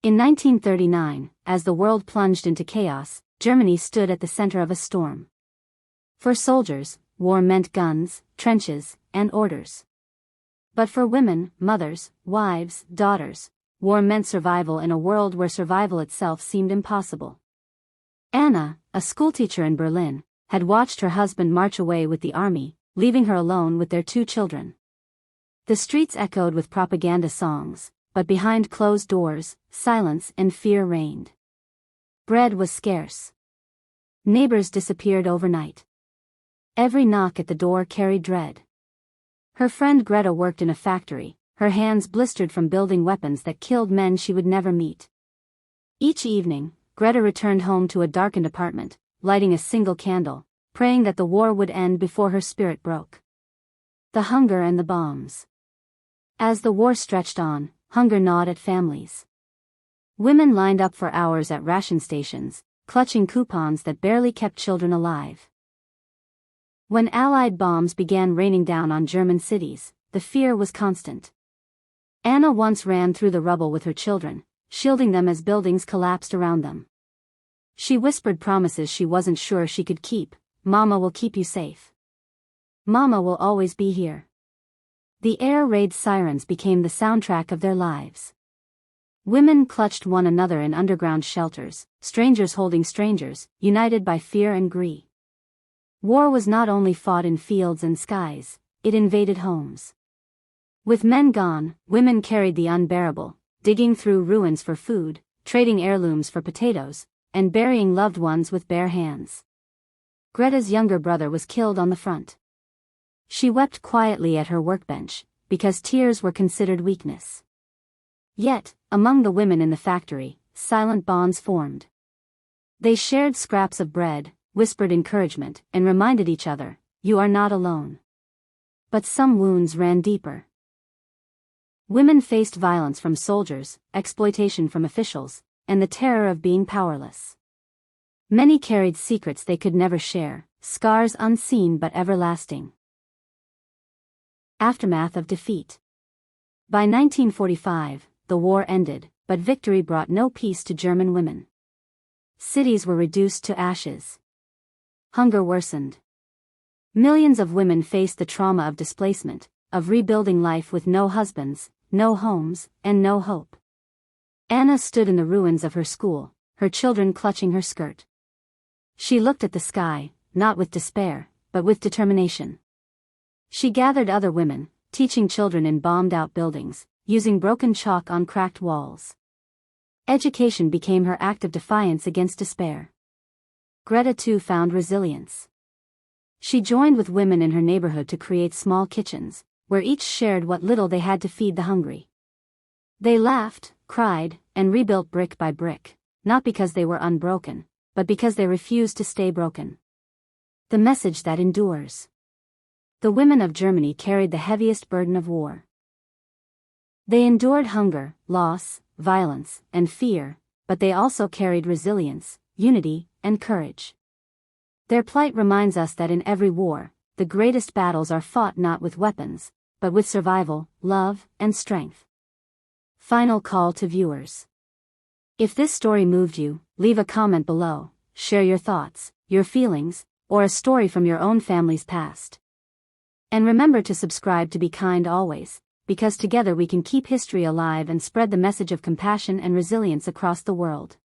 In 1939, as the world plunged into chaos, Germany stood at the center of a storm. For soldiers, war meant guns, trenches, and orders. But for women, mothers, wives, daughters, war meant survival in a world where survival itself seemed impossible. Anna, a schoolteacher in Berlin, had watched her husband march away with the army, leaving her alone with their 2 children. The streets echoed with propaganda songs, but behind closed doors, silence and fear reigned. Bread was scarce. Neighbors disappeared overnight. Every knock at the door carried dread. Her friend Greta worked in a factory, her hands blistered from building weapons that killed men she would never meet. Each evening, Greta returned home to a darkened apartment, lighting a single candle, praying that the war would end before her spirit broke. The hunger and the bombs. As the war stretched on, hunger gnawed at families. Women lined up for hours at ration stations, clutching coupons that barely kept children alive. When Allied bombs began raining down on German cities, the fear was constant. Anna once ran through the rubble with her children, shielding them as buildings collapsed around them. She whispered promises she wasn't sure she could keep. "Mama will keep you safe. Mama will always be here." The air raid sirens became the soundtrack of their lives. Women clutched one another in underground shelters, strangers holding strangers, united by fear and greed. War was not only fought in fields and skies, it invaded homes. With men gone, women carried the unbearable, digging through ruins for food, trading heirlooms for potatoes, and burying loved ones with bare hands. Greta's younger brother was killed on the front. She wept quietly at her workbench, because tears were considered weakness. Yet, among the women in the factory, silent bonds formed. They shared scraps of bread, whispered encouragement, and reminded each other, "You are not alone." But some wounds ran deeper. Women faced violence from soldiers, exploitation from officials, and the terror of being powerless. Many carried secrets they could never share, scars unseen but everlasting. Aftermath of defeat. By 1945, the war ended, but victory brought no peace to German women. Cities were reduced to ashes. Hunger worsened. Millions of women faced the trauma of displacement, of rebuilding life with no husbands, no homes, and no hope. Anna stood in the ruins of her school, her children clutching her skirt. She looked at the sky, not with despair, but with determination. She gathered other women, teaching children in bombed-out buildings, using broken chalk on cracked walls. Education became her act of defiance against despair. Greta too found resilience. She joined with women in her neighborhood to create small kitchens, where each shared what little they had to feed the hungry. They laughed, cried, and rebuilt brick by brick, not because they were unbroken, but because they refused to stay broken. The message that endures. The women of Germany carried the heaviest burden of war. They endured hunger, loss, violence, and fear, but they also carried resilience, unity, and courage. Their plight reminds us that in every war, the greatest battles are fought not with weapons, but with survival, love, and strength. Final call to viewers. If this story moved you, leave a comment below, share your thoughts, your feelings, or a story from your own family's past. And remember to subscribe to be kind always, because together we can keep history alive and spread the message of compassion and resilience across the world.